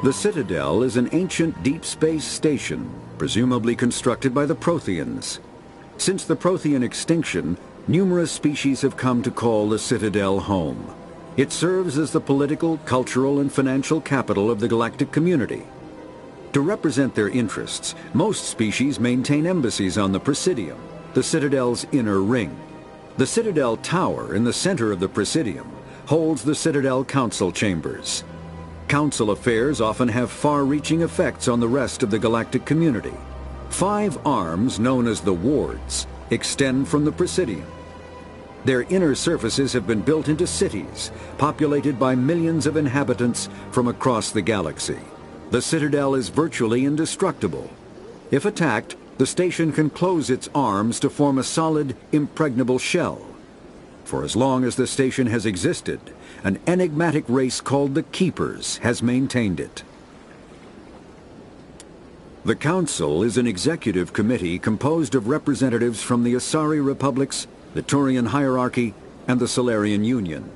The Citadel is an ancient deep space station, presumably constructed by the Protheans. Since the Prothean extinction, numerous species have come to call the Citadel home. It serves as the political, cultural, and financial capital of the galactic community. To represent their interests, most species maintain embassies on the Presidium, the Citadel's inner ring. The Citadel Tower in the center of the Presidium holds the Citadel Council chambers. Council affairs often have far-reaching effects on the rest of the galactic community. 5 arms, known as the wards, extend from the Presidium. Their inner surfaces have been built into cities, populated by millions of inhabitants from across the galaxy. The Citadel is virtually indestructible. If attacked, the station can close its arms to form a solid, impregnable shell. For as long as the station has existed, an enigmatic race called the Keepers has maintained it. The Council is an executive committee composed of representatives from the Asari Republics, the Turian hierarchy, and the Solarian Union.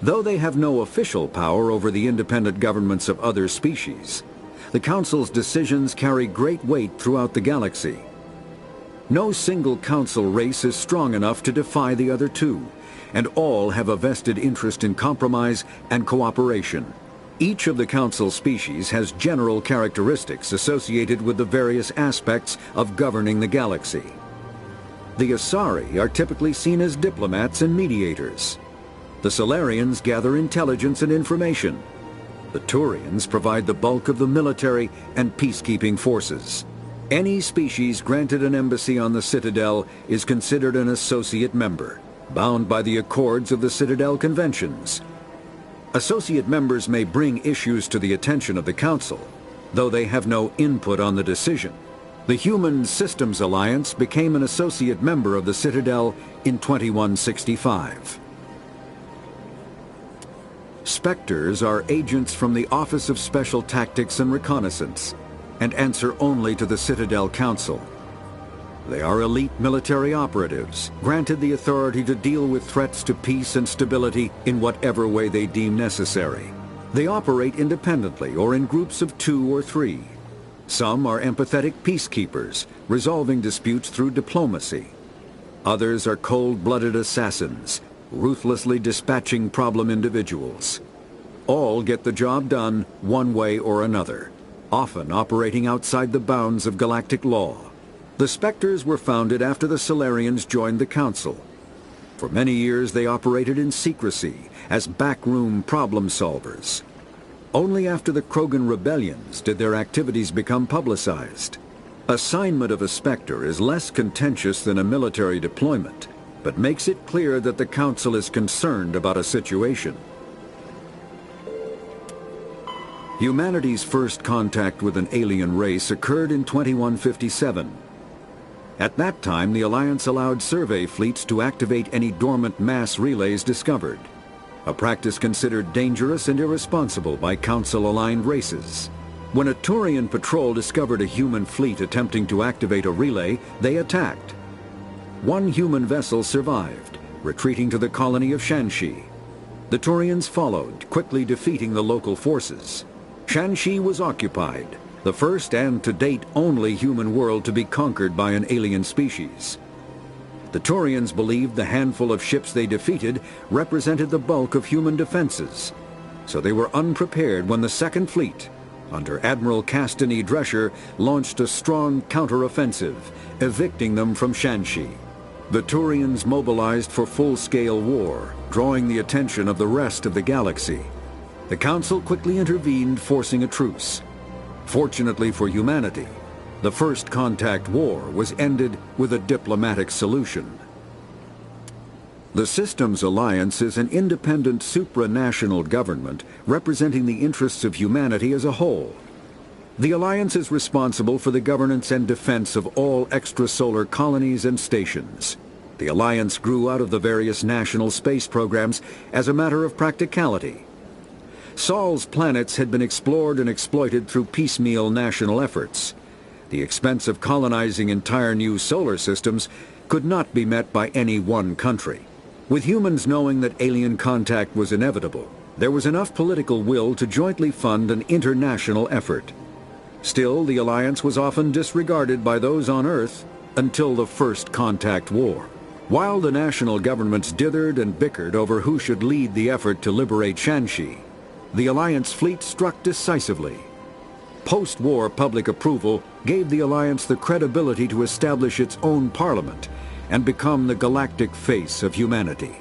Though they have no official power over the independent governments of other species, the Council's decisions carry great weight throughout the galaxy. No single Council race is strong enough to defy the other two, and all have a vested interest in compromise and cooperation. Each of the Council species has general characteristics associated with the various aspects of governing the galaxy. The Asari are typically seen as diplomats and mediators. The Solarians gather intelligence and information. The Turians provide the bulk of the military and peacekeeping forces. Any species granted an embassy on the Citadel is considered an associate member, bound by the accords of the Citadel Conventions. Associate members may bring issues to the attention of the Council, though they have no input on the decision. The Human Systems Alliance became an associate member of the Citadel in 2165. Spectres are agents from the Office of Special Tactics and Reconnaissance, and answer only to the Citadel Council. They are elite military operatives, granted the authority to deal with threats to peace and stability in whatever way they deem necessary. They operate independently or in groups of 2 or 3. Some are empathetic peacekeepers, resolving disputes through diplomacy. Others are cold-blooded assassins, ruthlessly dispatching problem individuals. All get the job done one way or another, often operating outside the bounds of galactic law. The Spectres were founded after the Solarians joined the Council. For many years they operated in secrecy as backroom problem solvers. Only after the Krogan rebellions did their activities become publicized. Assignment of a Spectre is less contentious than a military deployment, but makes it clear that the Council is concerned about a situation. Humanity's first contact with an alien race occurred in 2157. At that time, the Alliance allowed survey fleets to activate any dormant mass relays discovered, a practice considered dangerous and irresponsible by Council-aligned races. When a Turian patrol discovered a human fleet attempting to activate a relay, they attacked. One human vessel survived, retreating to the colony of Shanxi. The Turians followed, quickly defeating the local forces. Shanxi was occupied, the first and to date only human world to be conquered by an alien species. The Turians believed the handful of ships they defeated represented the bulk of human defenses, so they were unprepared when the Second Fleet, under Admiral Castany Drescher, launched a strong counteroffensive, evicting them from Shanxi. The Turians mobilized for full-scale war, drawing the attention of the rest of the galaxy. The Council quickly intervened, forcing a truce. Fortunately for humanity, the First Contact War was ended with a diplomatic solution. The Systems Alliance is an independent supranational government representing the interests of humanity as a whole. The Alliance is responsible for the governance and defense of all extrasolar colonies and stations. The Alliance grew out of the various national space programs as a matter of practicality. Sol's planets had been explored and exploited through piecemeal national efforts. The expense of colonizing entire new solar systems could not be met by any one country. With humans knowing that alien contact was inevitable, There was enough political will to jointly fund an international effort. Still, the alliance was often disregarded by those on Earth until the First Contact War. While the national governments dithered and bickered over who should lead the effort to liberate Shanxi, the Alliance fleet struck decisively. Post-war public approval gave the Alliance the credibility to establish its own parliament and become the galactic face of humanity.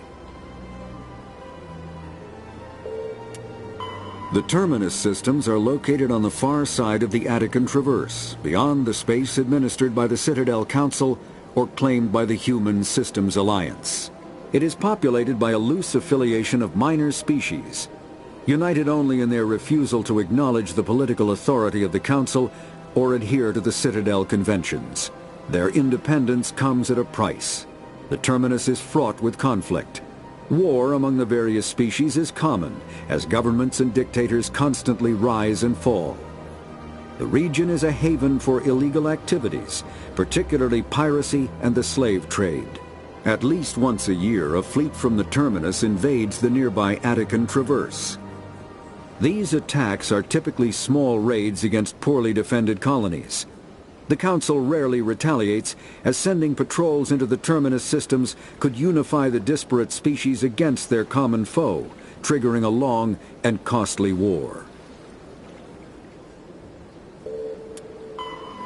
The terminus systems are located on the far side of the Attican Traverse, beyond the space administered by the Citadel Council or claimed by the Human Systems Alliance. It is populated by a loose affiliation of minor species, united only in their refusal to acknowledge the political authority of the Council or adhere to the Citadel Conventions. Their independence comes at a price. The terminus is fraught with conflict. War among the various species is common, as governments and dictators constantly rise and fall. The region is a haven for illegal activities, particularly piracy and the slave trade. At least once a year, a fleet from the terminus invades the nearby Attican Traverse. These attacks are typically small raids against poorly defended colonies. The Council rarely retaliates, as sending patrols into the terminus systems could unify the disparate species against their common foe, triggering a long and costly war.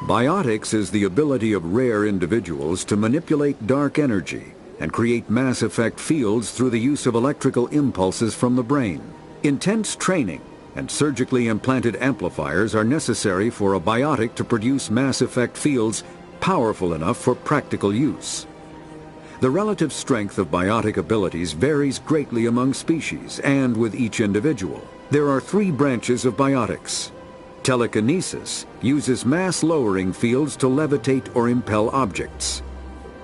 Biotics is the ability of rare individuals to manipulate dark energy and create mass effect fields through the use of electrical impulses from the brain. Intense training and surgically implanted amplifiers are necessary for a biotic to produce mass effect fields powerful enough for practical use. The relative strength of biotic abilities varies greatly among species and with each individual. There are three branches of biotics. Telekinesis uses mass-lowering fields to levitate or impel objects.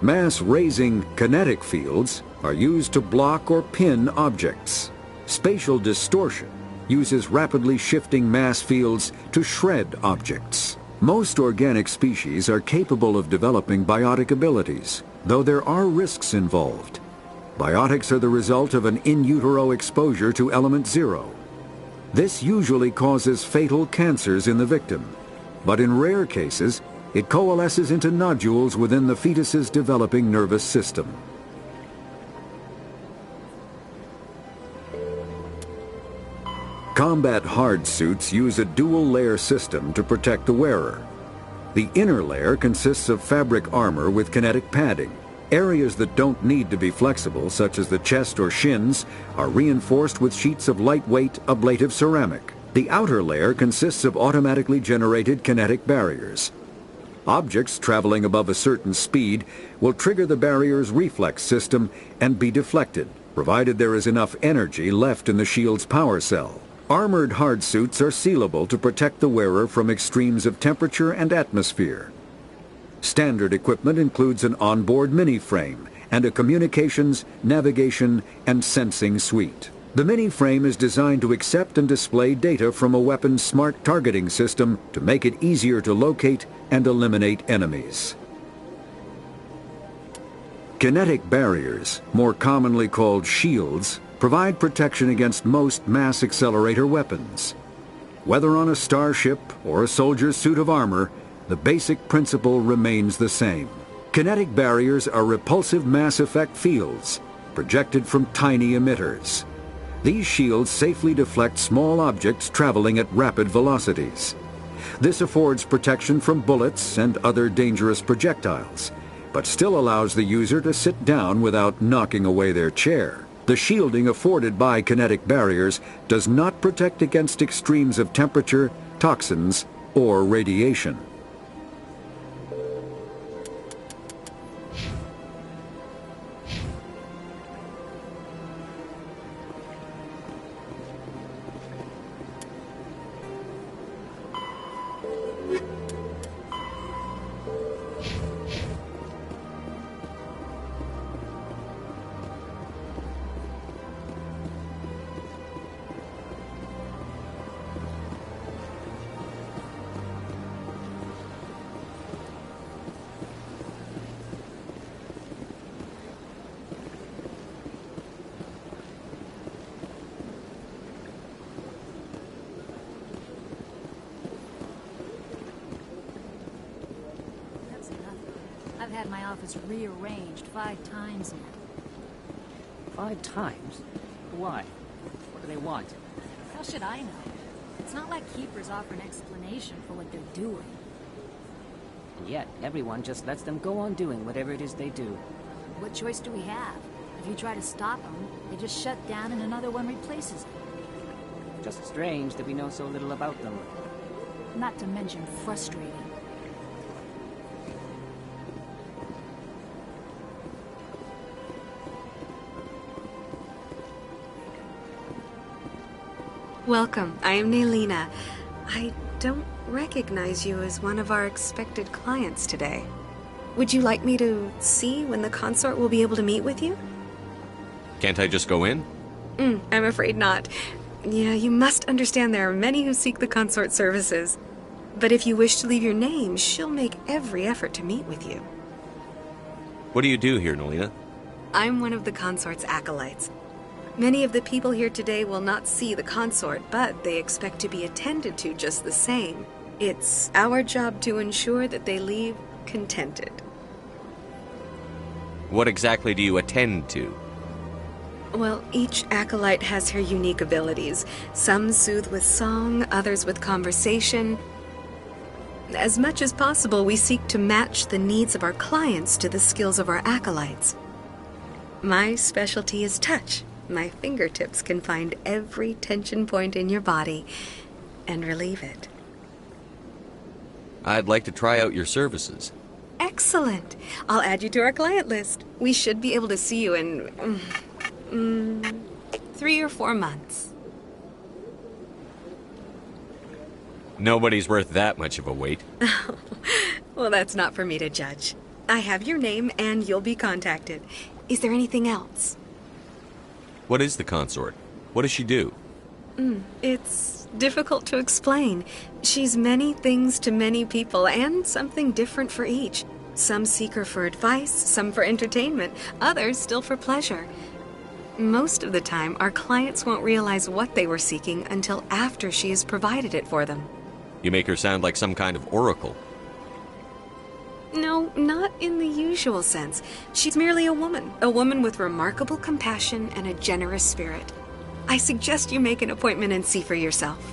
Mass-raising kinetic fields are used to block or pin objects. Spatial distortion uses rapidly shifting mass fields to shred objects. Most organic species are capable of developing biotic abilities, though there are risks involved. Biotics are the result of an in utero exposure to element 0. This usually causes fatal cancers in the victim, but in rare cases, it coalesces into nodules within the fetus's developing nervous system. Combat hard suits use a dual-layer system to protect the wearer. The inner layer consists of fabric armor with kinetic padding. Areas that don't need to be flexible, such as the chest or shins, are reinforced with sheets of lightweight, ablative ceramic. The outer layer consists of automatically generated kinetic barriers. Objects traveling above a certain speed will trigger the barrier's reflex system and be deflected, provided there is enough energy left in the shield's power cell. Armored hard suits are sealable to protect the wearer from extremes of temperature and atmosphere. Standard equipment includes an onboard mini-frame and a communications, navigation, and sensing suite. The mini-frame is designed to accept and display data from a weapon's smart targeting system to make it easier to locate and eliminate enemies. Kinetic barriers, more commonly called shields, provide protection against most mass accelerator weapons. Whether on a starship or a soldier's suit of armor, the basic principle remains the same. Kinetic barriers are repulsive mass effect fields, projected from tiny emitters. These shields safely deflect small objects traveling at rapid velocities. This affords protection from bullets and other dangerous projectiles, but still allows the user to sit down without knocking away their chair. The shielding afforded by kinetic barriers does not protect against extremes of temperature, toxins, or radiation. had my office rearranged 5 times now. 5 times? Why? What do they want? How should I know? It's not like Keepers offer an explanation for what they're doing. And yet, everyone just lets them go on doing whatever it is they do. What choice do we have? If you try to stop them, they just shut down and another one replaces it. Just strange that we know so little about them. Not to mention frustrating. Welcome, I am Nelina. I don't recognize you as one of our expected clients today. Would you like me to see when the consort will be able to meet with you? Can't I just go in? I'm afraid not. Yeah, you must understand there are many who seek the consort services. But if you wish to leave your name, she'll make every effort to meet with you. What do you do here, Nelina? I'm one of the consort's acolytes. Many of the people here today will not see the consort, but they expect to be attended to just the same. It's our job to ensure that they leave contented. What exactly do you attend to? Well, each acolyte has her unique abilities. Some soothe with song, others with conversation. As much as possible, we seek to match the needs of our clients to the skills of our acolytes. My specialty is touch. My fingertips can find every tension point in your body and relieve it. I'd like to try out your services. Excellent. I'll add you to our client list. We should be able to see you in 3 or 4 months. Nobody's worth that much of a wait. Well, that's not for me to judge. I have your name and you'll be contacted. Is there anything else? What is the consort? What does she do? It's difficult to explain. She's many things to many people and something different for each. Some seek her for advice, some for entertainment, others still for pleasure. Most of the time, our clients won't realize what they were seeking until after she has provided it for them. You make her sound like some kind of oracle. No, not in the usual sense. She's merely a woman with remarkable compassion and a generous spirit. I suggest you make an appointment and see for yourself.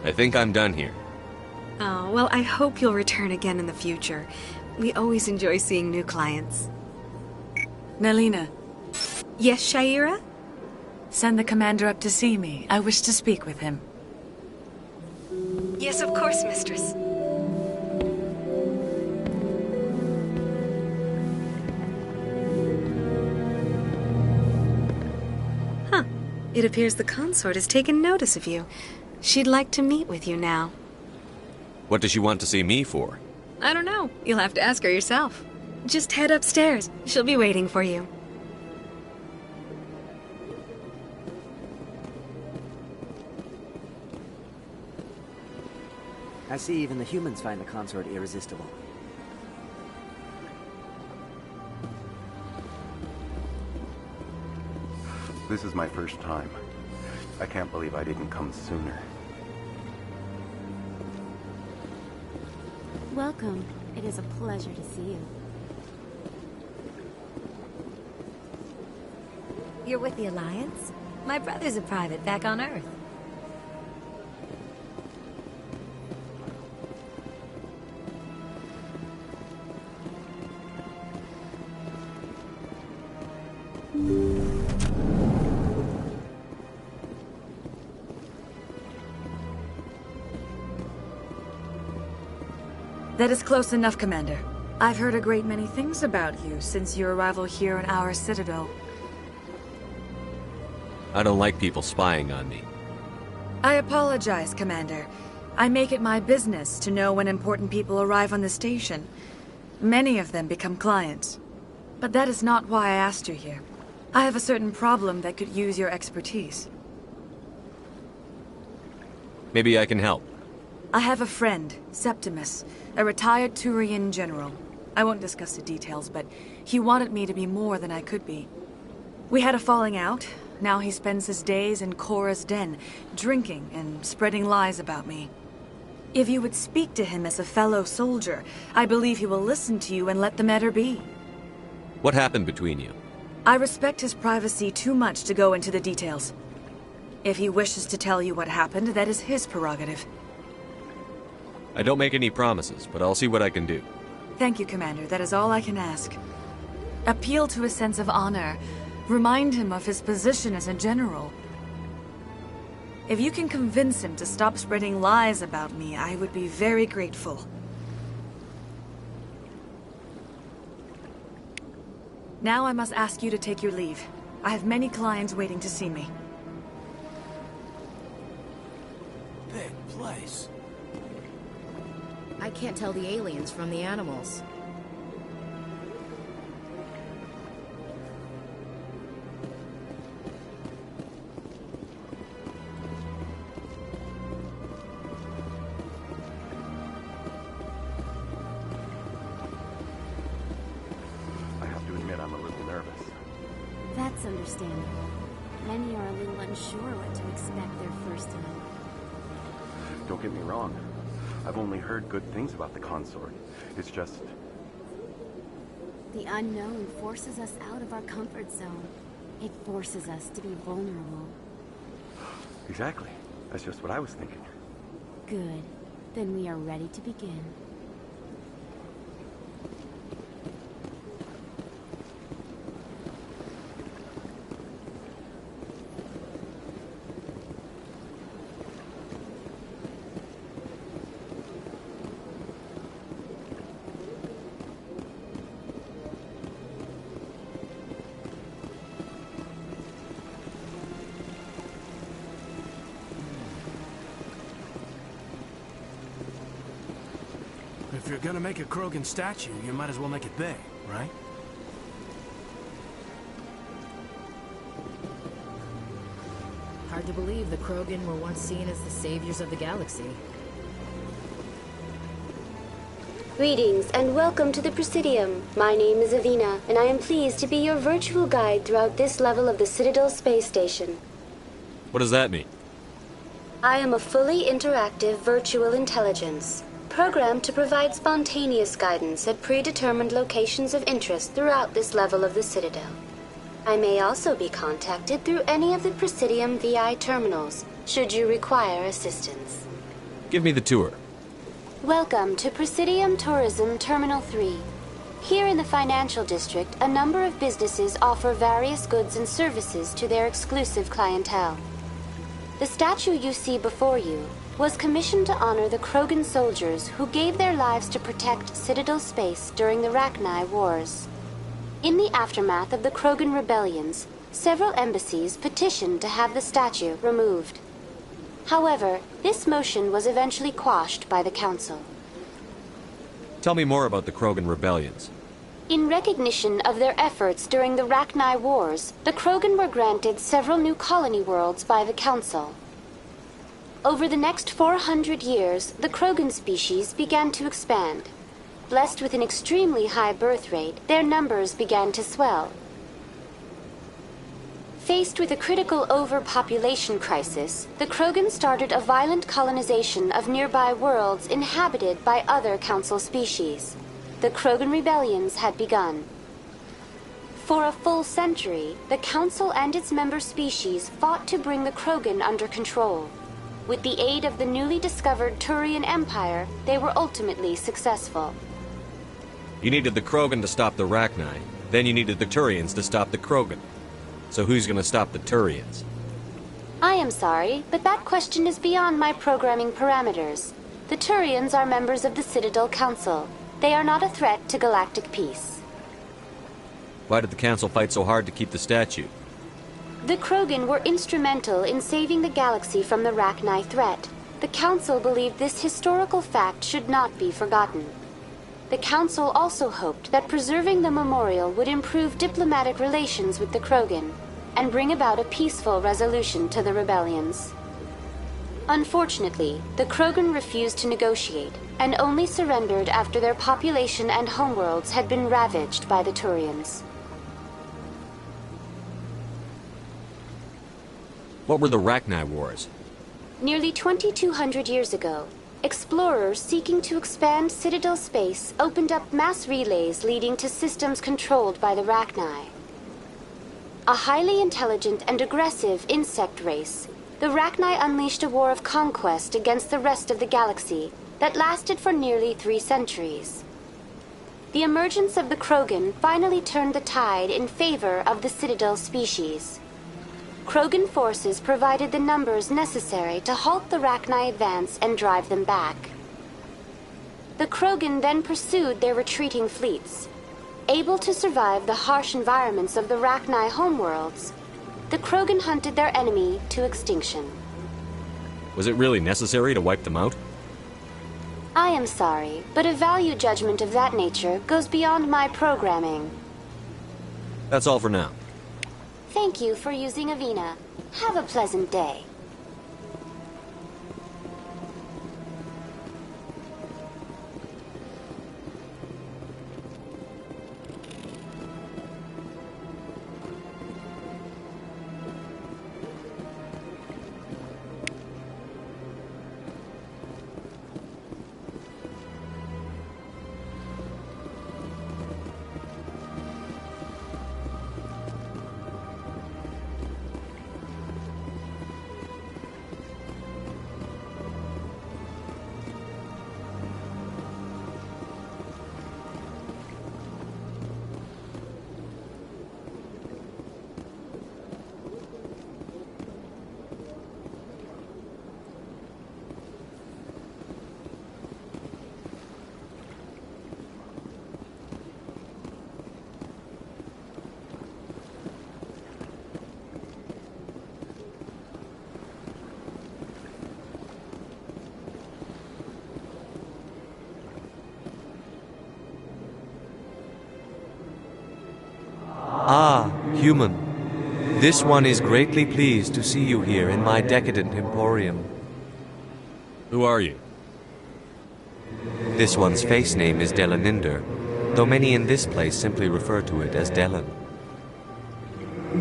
I think I'm done here. Oh, well, I hope you'll return again in the future. We always enjoy seeing new clients. Nelina, Yes, Shaira? send the commander up to see me. I wish to speak with him. Yes, of course, mistress. Huh. It appears the consort has taken notice of you. She'd like to meet with you now. What does she want to see me for? I don't know. You'll have to ask her yourself. Just head upstairs. She'll be waiting for you. I see even the humans find the consort irresistible. This is my first time. I can't believe I didn't come sooner. Welcome. It is a pleasure to see you. You're with the Alliance? My brother's a private back on Earth. That is close enough, Commander. I've heard a great many things about you since your arrival here in our citadel. I don't like people spying on me. I apologize, Commander. I make it my business to know when important people arrive on the station. Many of them become clients. But that is not why I asked you here. I have a certain problem that could use your expertise. Maybe I can help. I have a friend, Septimus, a retired Turian general. I won't discuss the details, but he wanted me to be more than I could be. We had a falling out. Now he spends his days in Korra's den, drinking and spreading lies about me. If you would speak to him as a fellow soldier, I believe he will listen to you and let the matter be. What happened between you? I respect his privacy too much to go into the details. If he wishes to tell you what happened, that is his prerogative. I don't make any promises, but I'll see what I can do. Thank you, Commander. That is all I can ask. Appeal to his sense of honor. Remind him of his position as a general. If you can convince him to stop spreading lies about me, I would be very grateful. Now I must ask you to take your leave. I have many clients waiting to see me. Big place. I can't tell the aliens from the animals. I have to admit I'm a little nervous. That's understandable. Many are a little unsure what to expect their first time. Don't get me wrong. I've only heard good things about the consort. It's just... The unknown forces us out of our comfort zone. It forces us to be vulnerable. Exactly. That's just what I was thinking. Good. Then we are ready to begin. If you're gonna make a Krogan statue, you might as well make it big, right? Hard to believe the Krogan were once seen as the saviors of the galaxy. Greetings and welcome to the Presidium. My name is Avina, and I am pleased to be your virtual guide throughout this level of the Citadel space station. What does that mean? I am a fully interactive virtual intelligence, programmed to provide spontaneous guidance at predetermined locations of interest throughout this level of the Citadel. I may also be contacted through any of the Presidium VI terminals, should you require assistance. Give me the tour. Welcome to Presidium Tourism Terminal 3. Here in the financial district, a number of businesses offer various goods and services to their exclusive clientele. The statue you see before you was commissioned to honor the Krogan soldiers who gave their lives to protect Citadel space during the Rachni Wars. In the aftermath of the Krogan rebellions, several embassies petitioned to have the statue removed. However, this motion was eventually quashed by the Council. Tell me more about the Krogan rebellions. In recognition of their efforts during the Rachni Wars, the Krogan were granted several new colony worlds by the Council. Over the next 400 years, the Krogan species began to expand. Blessed with an extremely high birth rate, their numbers began to swell. Faced with a critical overpopulation crisis, the Krogan started a violent colonization of nearby worlds inhabited by other Council species. The Krogan rebellions had begun. For a full century, the Council and its member species fought to bring the Krogan under control. With the aid of the newly discovered Turian Empire, they were ultimately successful. You needed the Krogan to stop the Rachni, then you needed the Turians to stop the Krogan. So who's gonna stop the Turians? I am sorry, but that question is beyond my programming parameters. The Turians are members of the Citadel Council. They are not a threat to galactic peace. Why did the Council fight so hard to keep the statue? The Krogan were instrumental in saving the galaxy from the Rachni threat. The Council believed this historical fact should not be forgotten. The Council also hoped that preserving the memorial would improve diplomatic relations with the Krogan and bring about a peaceful resolution to the rebellions. Unfortunately, the Krogan refused to negotiate and only surrendered after their population and homeworlds had been ravaged by the Turians. What were the Rachni Wars? Nearly 2,200 years ago, explorers seeking to expand Citadel space opened up mass relays leading to systems controlled by the Rachni. A highly intelligent and aggressive insect race, the Rachni unleashed a war of conquest against the rest of the galaxy that lasted for nearly 3 centuries. The emergence of the Krogan finally turned the tide in favor of the Citadel species. Krogan forces provided the numbers necessary to halt the Rachni advance and drive them back. The Krogan then pursued their retreating fleets. Able to survive the harsh environments of the Rachni homeworlds, the Krogan hunted their enemy to extinction. Was it really necessary to wipe them out? I am sorry, but a value judgment of that nature goes beyond my programming. That's all for now. Thank you for using Avina. Have a pleasant day. Ah, human. This one is greatly pleased to see you here in my decadent emporium. Who are you? This one's face name is Delaninder, though many in this place simply refer to it as Delan.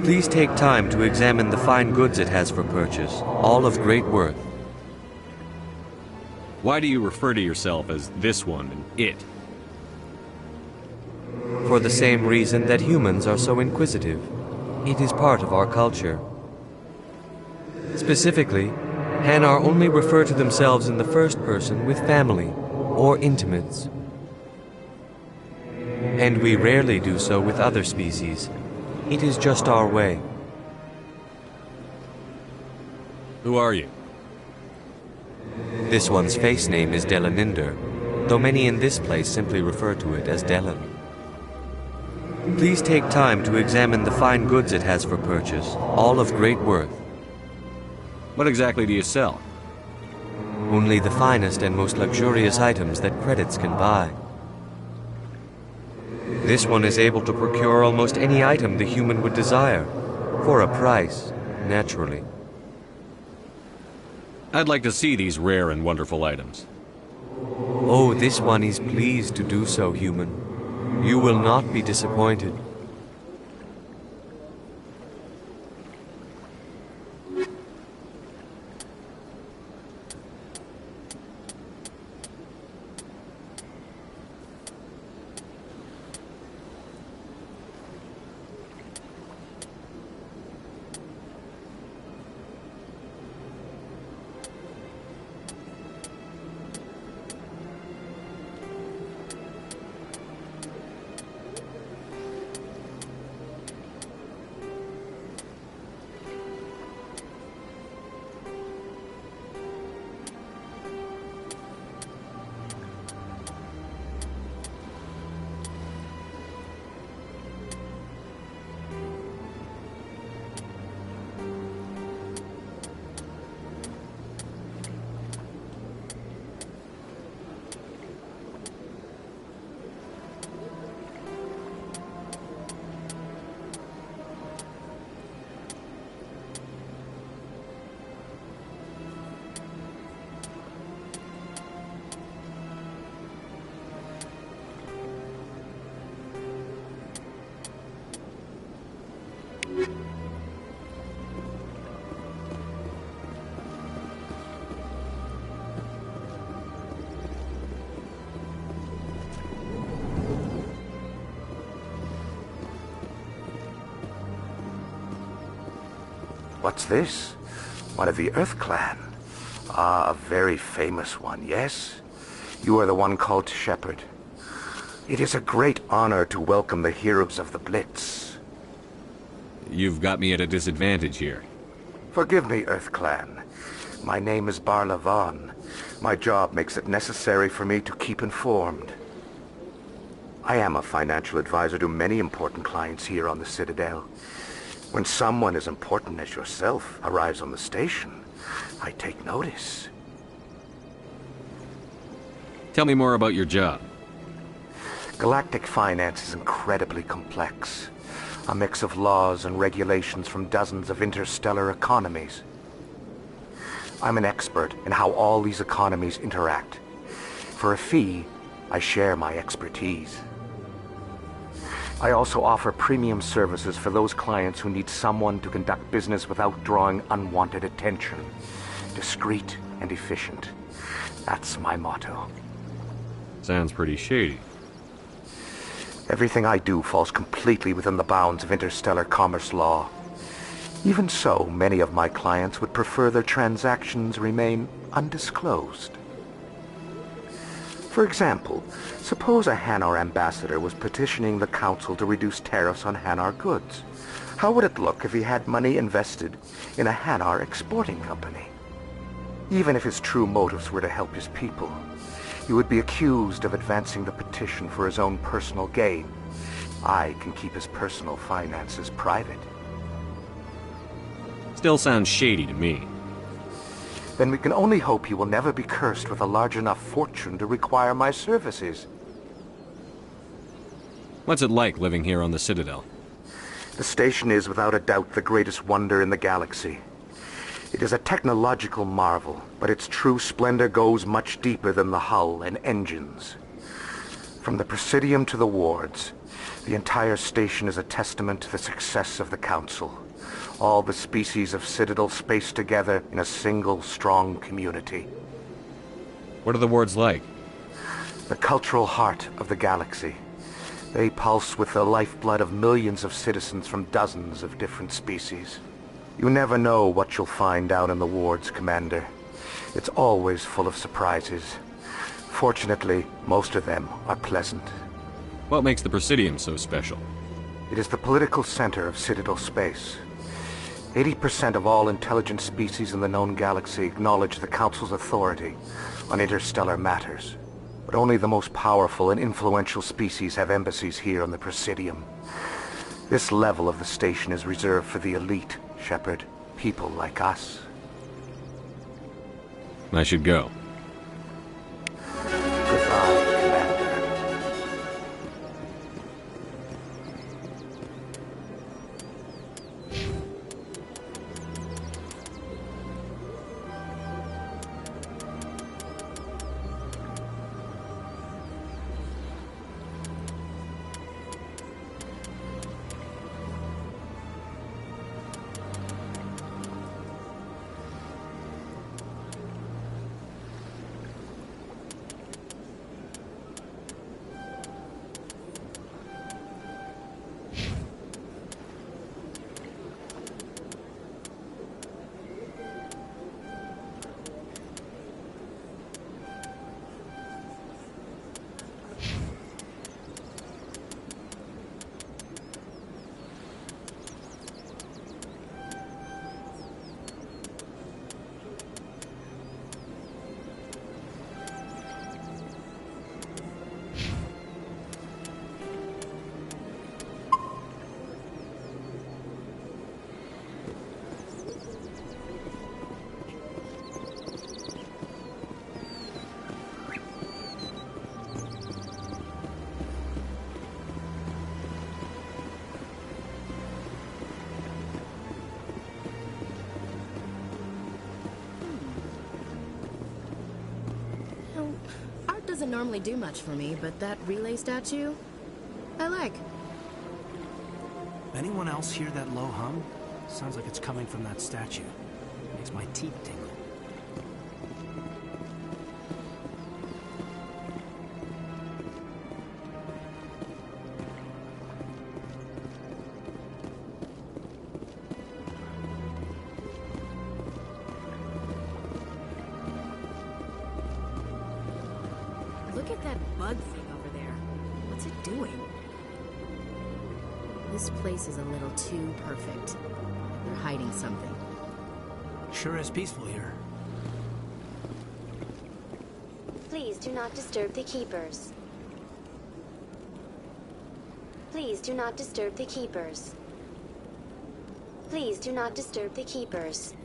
Please take time to examine the fine goods it has for purchase, all of great worth. Why do you refer to yourself as this one and it? For the same reason that humans are so inquisitive. It is part of our culture. Specifically, Hanar only refer to themselves in the first person with family or intimates. And we rarely do so with other species. It is just our way. Who are you? This one's face name is Delaninder, though many in this place simply refer to it as Delan. Please take time to examine the fine goods it has for purchase, all of great worth. What exactly do you sell? Only the finest and most luxurious items that credits can buy. This one is able to procure almost any item the human would desire, for a price, naturally. I'd like to see these rare and wonderful items. Oh, this one is pleased to do so, human. You will not be disappointed. What's this? One of the Earth Clan. Ah, a very famous one, yes? You are the one called Shepard. It is a great honor to welcome the heroes of the Blitz. You've got me at a disadvantage here. Forgive me, Earth Clan. My name is Barla Vaughn. My job makes it necessary for me to keep informed. I am a financial advisor to many important clients here on the Citadel. When someone as important as yourself arrives on the station, I take notice. Tell me more about your job. Galactic finance is incredibly complex. A mix of laws and regulations from dozens of interstellar economies. I'm an expert in how all these economies interact. For a fee, I share my expertise. I also offer premium services for those clients who need someone to conduct business without drawing unwanted attention. Discreet and efficient. That's my motto. Sounds pretty shady. Everything I do falls completely within the bounds of interstellar commerce law. Even so, many of my clients would prefer their transactions remain undisclosed. For example, suppose a Hanar ambassador was petitioning the Council to reduce tariffs on Hanar goods. How would it look if he had money invested in a Hanar exporting company? Even if his true motives were to help his people, he would be accused of advancing the petition for his own personal gain. I can keep his personal finances private. Still sounds shady to me. Then we can only hope he will never be cursed with a large enough fortune to require my services. What's it like living here on the Citadel? The station is without a doubt the greatest wonder in the galaxy. It is a technological marvel, but its true splendor goes much deeper than the hull and engines. From the Presidium to the wards, the entire station is a testament to the success of the Council. All the species of Citadel spaced together in a single strong community. What are the wards like? The cultural heart of the galaxy. They pulse with the lifeblood of millions of citizens from dozens of different species. You never know what you'll find out in the wards, Commander. It's always full of surprises. Fortunately, most of them are pleasant. What makes the Presidium so special? It is the political center of Citadel space. 80% of all intelligent species in the known galaxy acknowledge the Council's authority on interstellar matters. But only the most powerful and influential species have embassies here on the Presidium. This level of the station is reserved for the elite, Shepard. People like us. I should go. Goodbye, Commander. Doesn't normally do much for me, but that relay statue, I like. Anyone else hear that low hum? Sounds like it's coming from that statue. Makes my teeth tingle. Look at that bug thing over there. What's it doing? This place is a little too perfect. They're hiding something. Sure is peaceful here. Please do not disturb the keepers. Please do not disturb the keepers. Please do not disturb the keepers.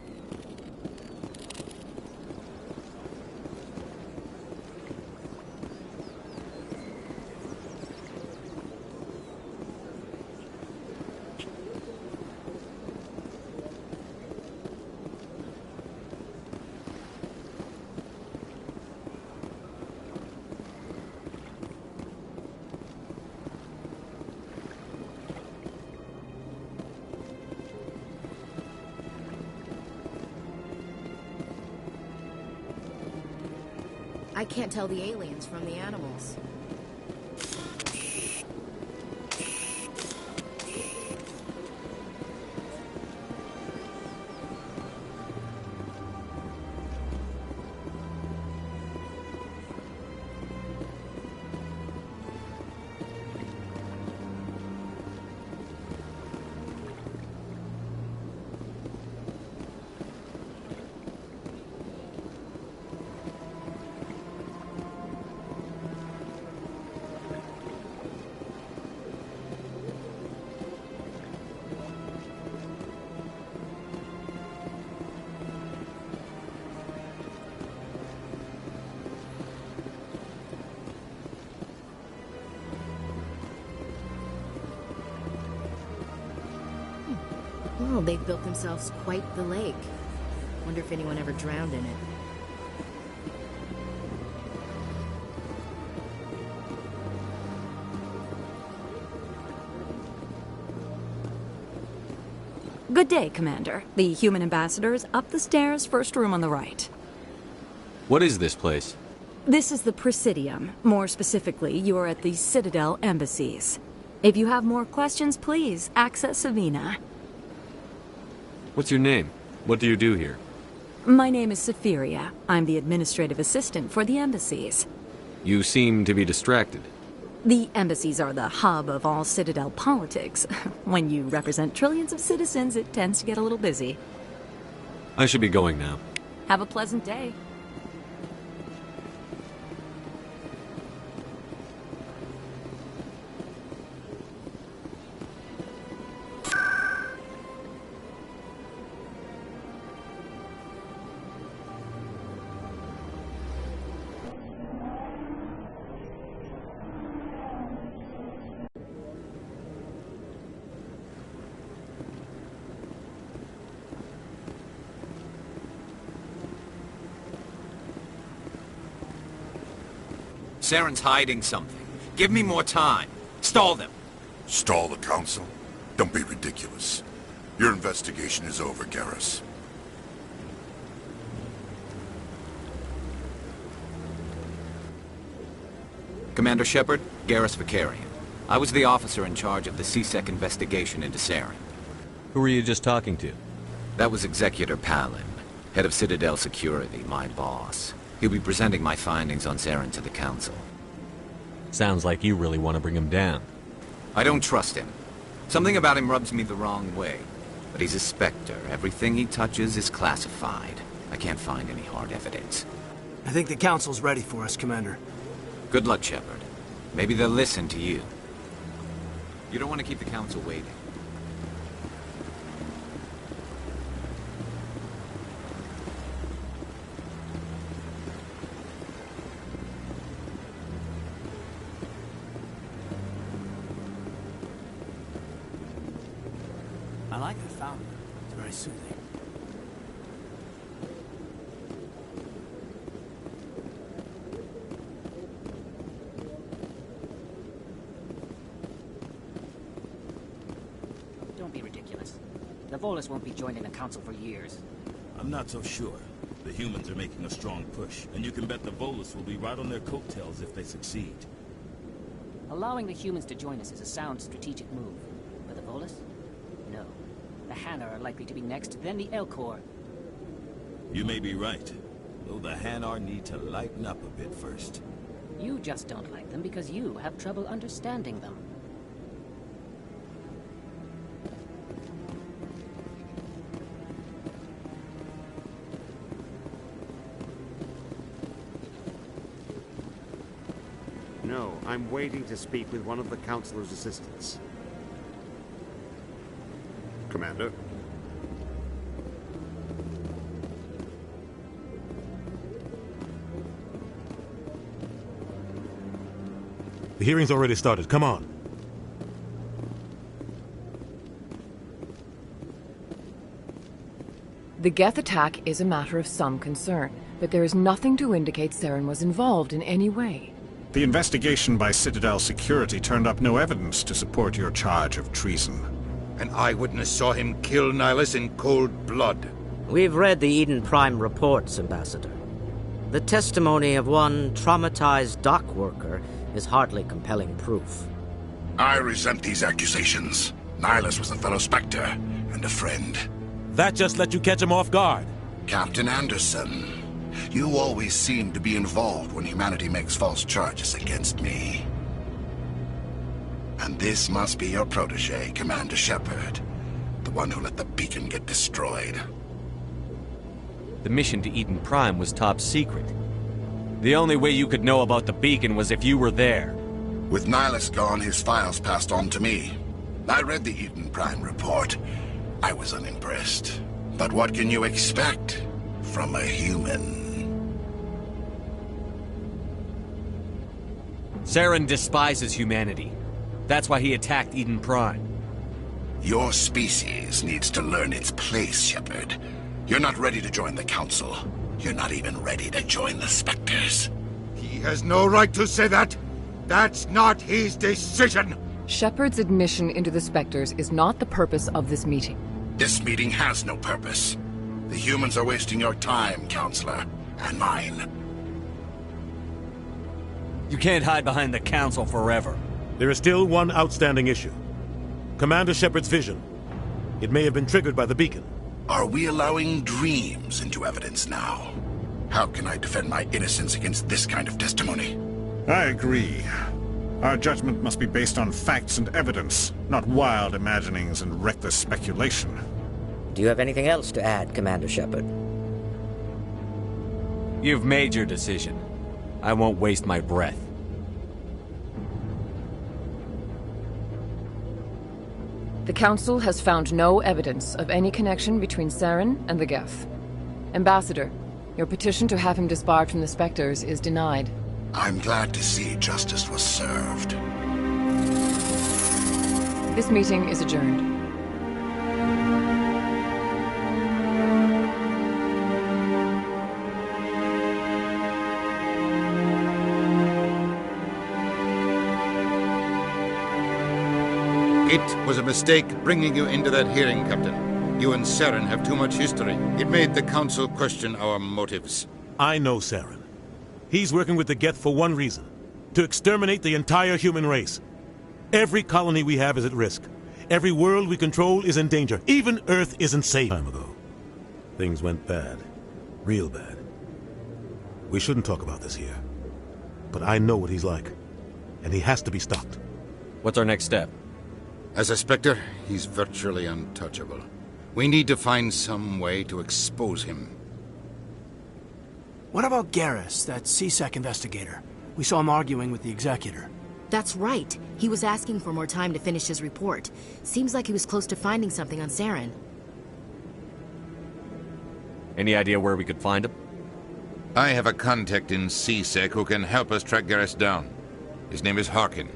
I can't tell the aliens from the animals. Oh, they've built themselves quite the lake. Wonder if anyone ever drowned in it. Good day, Commander. The human ambassador is up the stairs, first room on the right. What is this place? This is the Presidium. More specifically, you are at the Citadel embassies. If you have more questions, please access Savina. What's your name? What do you do here? My name is Saphiria. I'm the administrative assistant for the embassies. You seem to be distracted. The embassies are the hub of all Citadel politics. When you represent trillions of citizens, it tends to get a little busy. I should be going now. Have a pleasant day. Saren's hiding something. Give me more time. Stall them. Stall the council? Don't be ridiculous. Your investigation is over, Garrus. Commander Shepard, Garrus Vicarian. I was the officer in charge of the CSEC investigation into Saren. Who were you just talking to? That was Executor Palin, head of Citadel Security, my boss. He'll be presenting my findings on Saren to the Council. Sounds like you really want to bring him down. I don't trust him. Something about him rubs me the wrong way. But he's a Spectre. Everything he touches is classified. I can't find any hard evidence. I think the Council's ready for us, Commander. Good luck, Shepard. Maybe they'll listen to you. You don't want to keep the Council waiting. I like the fountain. It's very soothing. Don't be ridiculous. The Volus won't be joining the Council for years. I'm not so sure. The humans are making a strong push, and you can bet the Volus will be right on their coattails if they succeed. Allowing the humans to join us is a sound strategic move. But the Volus? No. The Hanar are likely to be next, then the Elcor. You may be right, though the Hanar need to lighten up a bit first. You just don't like them because you have trouble understanding them. No, I'm waiting to speak with one of the Councilor's assistants. Commander? The hearing's already started. Come on. The Geth attack is a matter of some concern, but there is nothing to indicate Saren was involved in any way. The investigation by Citadel Security turned up no evidence to support your charge of treason. An eyewitness saw him kill Nihilus in cold blood. We've read the Eden Prime reports, Ambassador. The testimony of one traumatized dock worker is hardly compelling proof. I resent these accusations. Nihilus was a fellow Spectre and a friend. That just let you catch him off guard. Captain Anderson, you always seem to be involved when humanity makes false charges against me. And this must be your protege, Commander Shepard, the one who let the beacon get destroyed. The mission to Eden Prime was top secret. The only way you could know about the beacon was if you were there. With Nihilus gone, his files passed on to me. I read the Eden Prime report. I was unimpressed. But what can you expect from a human? Saren despises humanity. That's why he attacked Eden Prime. Your species needs to learn its place, Shepard. You're not ready to join the Council. You're not even ready to join the Spectres. He has no right to say that. That's not his decision. Shepard's admission into the Spectres is not the purpose of this meeting. This meeting has no purpose. The humans are wasting your time, Counselor, and mine. You can't hide behind the Council forever. There is still one outstanding issue. Commander Shepard's vision. It may have been triggered by the beacon. Are we allowing dreams into evidence now? How can I defend my innocence against this kind of testimony? I agree. Our judgment must be based on facts and evidence, not wild imaginings and reckless speculation. Do you have anything else to add, Commander Shepard? You've made your decision. I won't waste my breath. The Council has found no evidence of any connection between Saren and the Geth. Ambassador, your petition to have him disbarred from the Spectres is denied. I'm glad to see justice was served. This meeting is adjourned. It was a mistake bringing you into that hearing, Captain. You and Saren have too much history. It made the Council question our motives. I know Saren. He's working with the Geth for one reason. To exterminate the entire human race. Every colony we have is at risk. Every world we control is in danger. Even Earth isn't safe. Time ago. Things went bad. Real bad. We shouldn't talk about this here. But I know what he's like. And he has to be stopped. What's our next step? As a Spectre, he's virtually untouchable. We need to find some way to expose him. What about Garrus, that C-Sec investigator? We saw him arguing with the Executor. That's right. He was asking for more time to finish his report. Seems like he was close to finding something on Saren. Any idea where we could find him? I have a contact in C-Sec who can help us track Garrus down. His name is Harkin.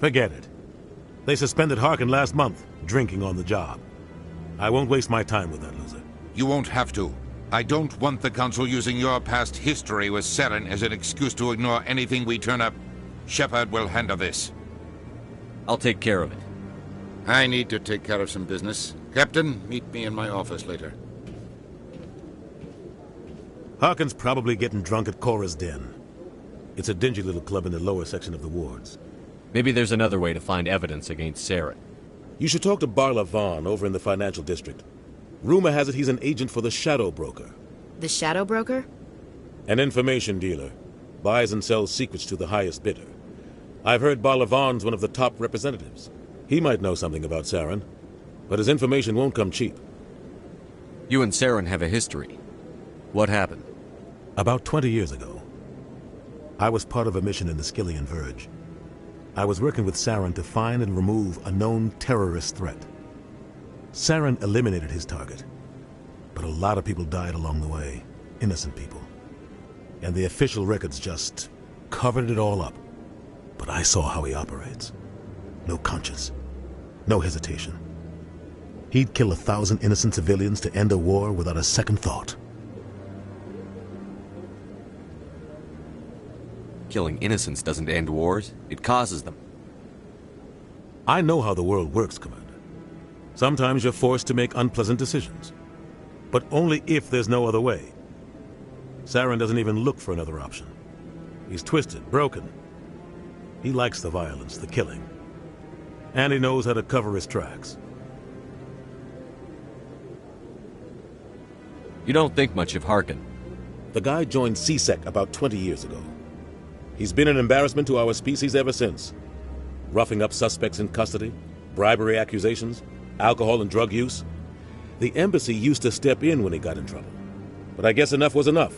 Forget it. They suspended Harkin last month, drinking on the job. I won't waste my time with that loser. You won't have to. I don't want the Council using your past history with Saren as an excuse to ignore anything we turn up. Shepard will handle this. I'll take care of it. I need to take care of some business. Captain, meet me in my office later. Harkin's probably getting drunk at Cora's Den. It's a dingy little club in the lower section of the wards. Maybe there's another way to find evidence against Saren. You should talk to Barla Vaughn over in the financial district. Rumor has it he's an agent for the Shadow Broker. The Shadow Broker? An information dealer. buys and sells secrets to the highest bidder. I've heard Balavan's one of the top representatives. He might know something about Saren, but his information won't come cheap. You and Saren have a history. What happened? About 20 years ago, I was part of a mission in the Skillian Verge. I was working with Saren to find and remove a known terrorist threat. Saren eliminated his target, but a lot of people died along the way, innocent people. And the official records just covered it all up. But I saw how he operates. No conscience, no hesitation. He'd kill 1,000 innocent civilians to end a war without a second thought. Killing innocents doesn't end wars, it causes them. I know how the world works, Commander. Sometimes you're forced to make unpleasant decisions, but only if there's no other way. Saren doesn't even look for another option. He's twisted, broken. He likes the violence, the killing. And he knows how to cover his tracks. You don't think much of Harkin. The guy joined CSEC about 20 years ago. He's been an embarrassment to our species ever since. Roughing up suspects in custody, bribery accusations, alcohol and drug use. The embassy used to step in when he got in trouble. But I guess enough was enough.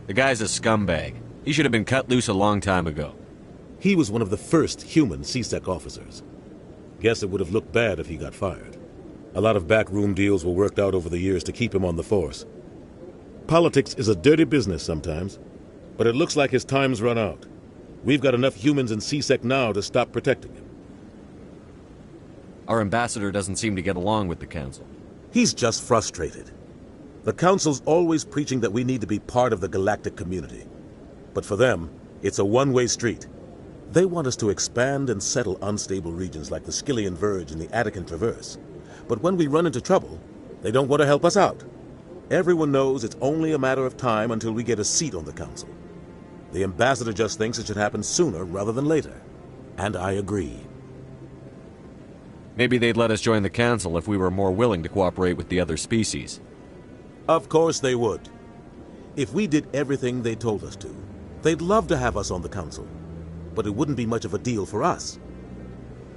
The guy's a scumbag. He should have been cut loose a long time ago. He was one of the first human CSEC officers. Guess it would have looked bad if he got fired. A lot of backroom deals were worked out over the years to keep him on the force. Politics is a dirty business sometimes, but it looks like his time's run out. We've got enough humans in CSEC now to stop protecting him. Our ambassador doesn't seem to get along with the Council. He's just frustrated. The Council's always preaching that we need to be part of the galactic community. But for them, it's a one-way street. They want us to expand and settle unstable regions like the Skillian Verge and the Attican Traverse. But when we run into trouble, they don't want to help us out. Everyone knows it's only a matter of time until we get a seat on the Council. The ambassador just thinks it should happen sooner rather than later. And I agree. Maybe they'd let us join the Council if we were more willing to cooperate with the other species. Of course they would. If we did everything they told us to, they'd love to have us on the Council. But it wouldn't be much of a deal for us.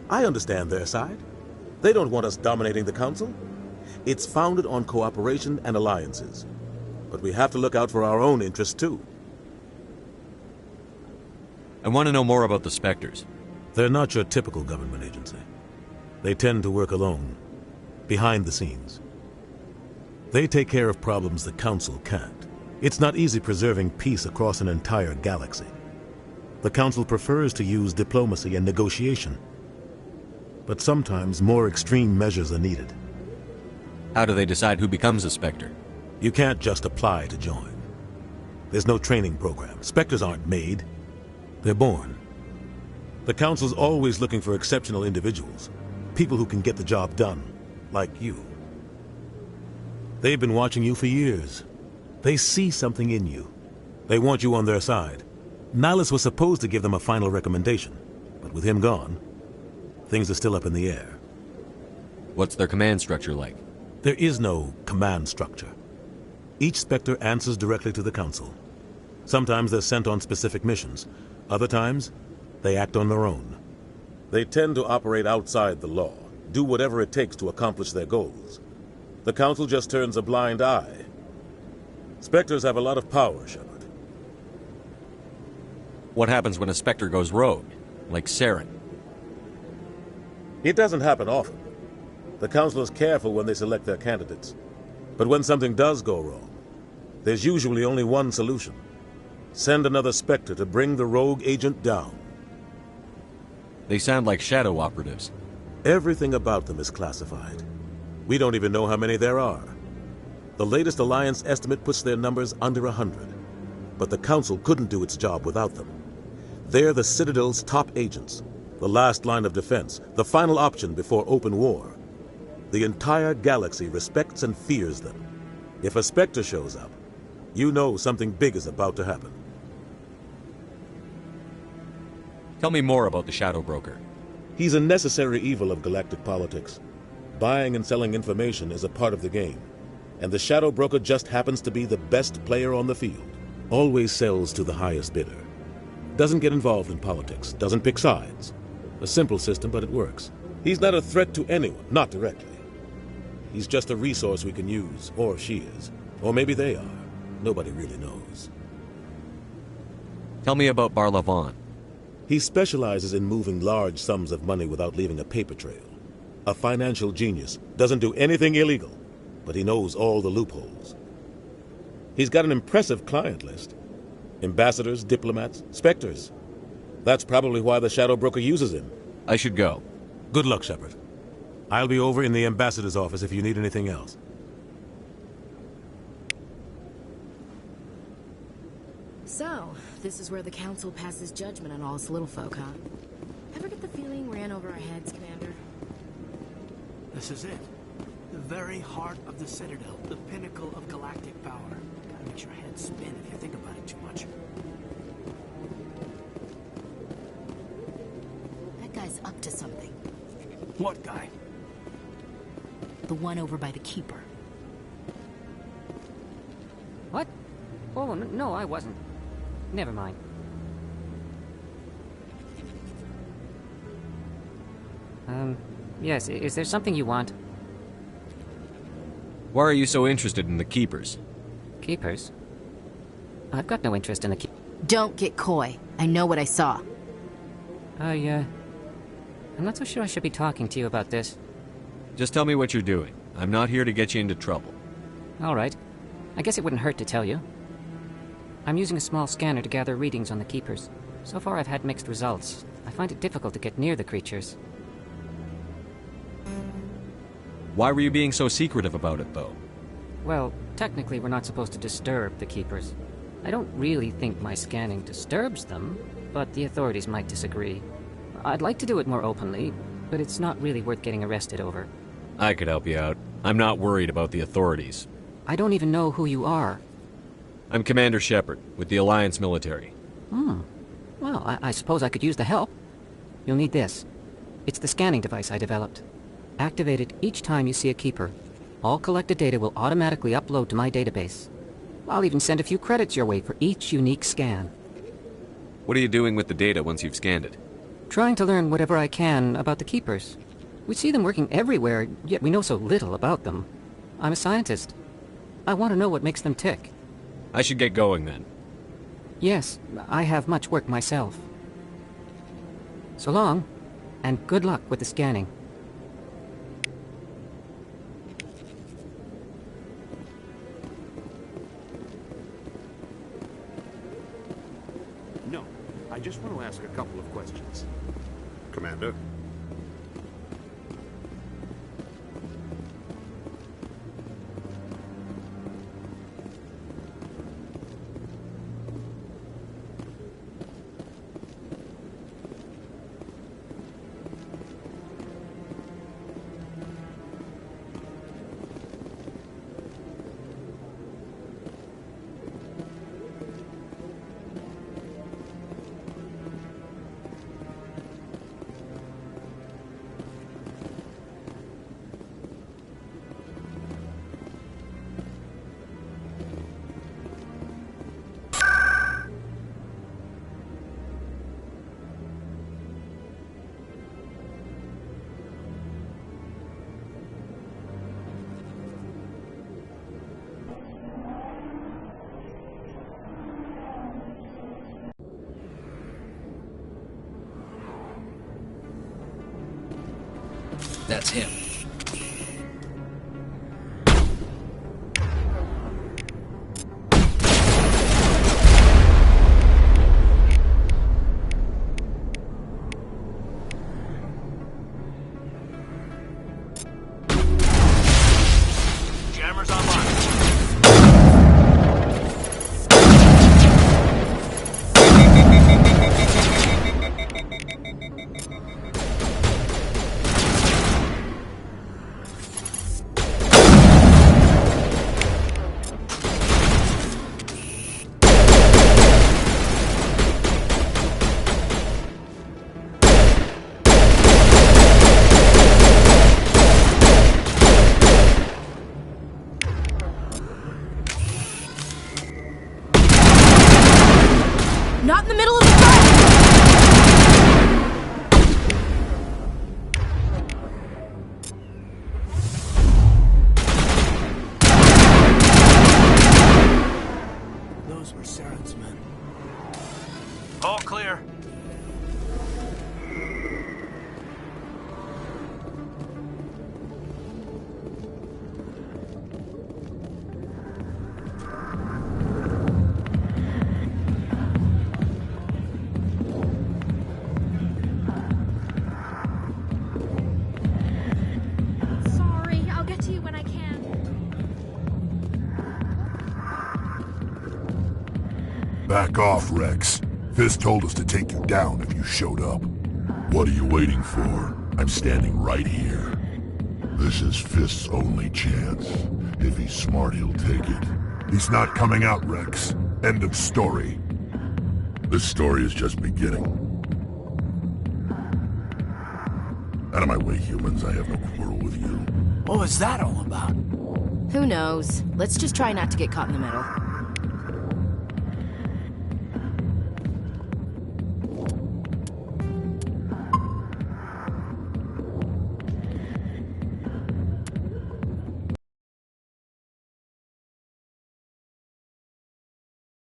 I understand their side. They don't want us dominating the Council. It's founded on cooperation and alliances. But we have to look out for our own interests too. I want to know more about the Spectres. They're not your typical government agency. They tend to work alone, behind the scenes. They take care of problems the Council can't. It's not easy preserving peace across an entire galaxy. The Council prefers to use diplomacy and negotiation. But sometimes more extreme measures are needed. How do they decide who becomes a Spectre? You can't just apply to join. There's no training program. Spectres aren't made. They're born. The Council's always looking for exceptional individuals. People who can get the job done, like you. They've been watching you for years. They see something in you. They want you on their side. Nihilus was supposed to give them a final recommendation, but with him gone, things are still up in the air. What's their command structure like? There is no command structure. Each Spectre answers directly to the Council. Sometimes they're sent on specific missions. Other times, they act on their own. They tend to operate outside the law, do whatever it takes to accomplish their goals. The Council just turns a blind eye. Spectres have a lot of power, Shepard. What happens when a Spectre goes rogue, like Saren? It doesn't happen often. The Council is careful when they select their candidates. But when something does go wrong, there's usually only one solution. Send another Spectre to bring the rogue agent down. They sound like shadow operatives. Everything about them is classified. We don't even know how many there are. The latest Alliance estimate puts their numbers under 100. But the Council couldn't do its job without them. They're the Citadel's top agents, the last line of defense, the final option before open war. The entire galaxy respects and fears them. If a Spectre shows up, you know something big is about to happen. Tell me more about the Shadow Broker. He's a necessary evil of galactic politics. Buying and selling information is a part of the game, and the Shadow Broker just happens to be the best player on the field. Always sells to the highest bidder. Doesn't get involved in politics, doesn't pick sides. A simple system, but it works. He's not a threat to anyone, not directly. He's just a resource we can use, or she is. Or maybe they are. Nobody really knows. Tell me about Barlavon. He specializes in moving large sums of money without leaving a paper trail. A financial genius. Doesn't do anything illegal, but he knows all the loopholes. He's got an impressive client list. Ambassadors, diplomats, specters. That's probably why the Shadow Broker uses him. I should go. Good luck, Shepard. I'll be over in the ambassador's office if you need anything else. So, this is where the Council passes judgment on all us little folk, huh? Ever get the feeling we're in over our heads, Commander? This is it. The very heart of the Citadel, the pinnacle of galactic power. Kinda makes your head spin if you think about it too much. That guy's up to something. What guy? The one over by the Keeper. What? Oh, no, I wasn't. Never mind. Yes, is there something you want? Why are you so interested in the Keepers? Keepers? I've got no interest in the Don't get coy. I know what I saw. I'm not so sure I should be talking to you about this. Just tell me what you're doing. I'm not here to get you into trouble. All right. I guess it wouldn't hurt to tell you. I'm using a small scanner to gather readings on the Keepers. So far I've had mixed results. I find it difficult to get near the creatures. Why were you being so secretive about it, though? Well, technically we're not supposed to disturb the Keepers. I don't really think my scanning disturbs them, but the authorities might disagree. I'd like to do it more openly, but it's not really worth getting arrested over. I could help you out. I'm not worried about the authorities. I don't even know who you are. I'm Commander Shepard, with the Alliance military. Well, I suppose I could use the help. You'll need this. It's the scanning device I developed. Activate it each time you see a Keeper. All collected data will automatically upload to my database. I'll even send a few credits your way for each unique scan. What are you doing with the data once you've scanned it? Trying to learn whatever I can about the Keepers. We see them working everywhere, yet we know so little about them. I'm a scientist. I want to know what makes them tick. I should get going then. Yes, I have much work myself. So long, and good luck with the scanning. No, I just want to ask a couple of questions. Commander? That's him. Jammers online. middle of the fight! Those were Saren's men. All clear. Sorry, I'll get to you when I can. Back off, Rex. Fist told us to take you down if you showed up. What are you waiting for? I'm standing right here. This is Fist's only chance. If he's smart, he'll take it. He's not coming out, Rex. End of story. This story is just beginning. Out of my way, humans. I have no quarrel with you. What was that all about? Who knows? Let's just try not to get caught in the middle.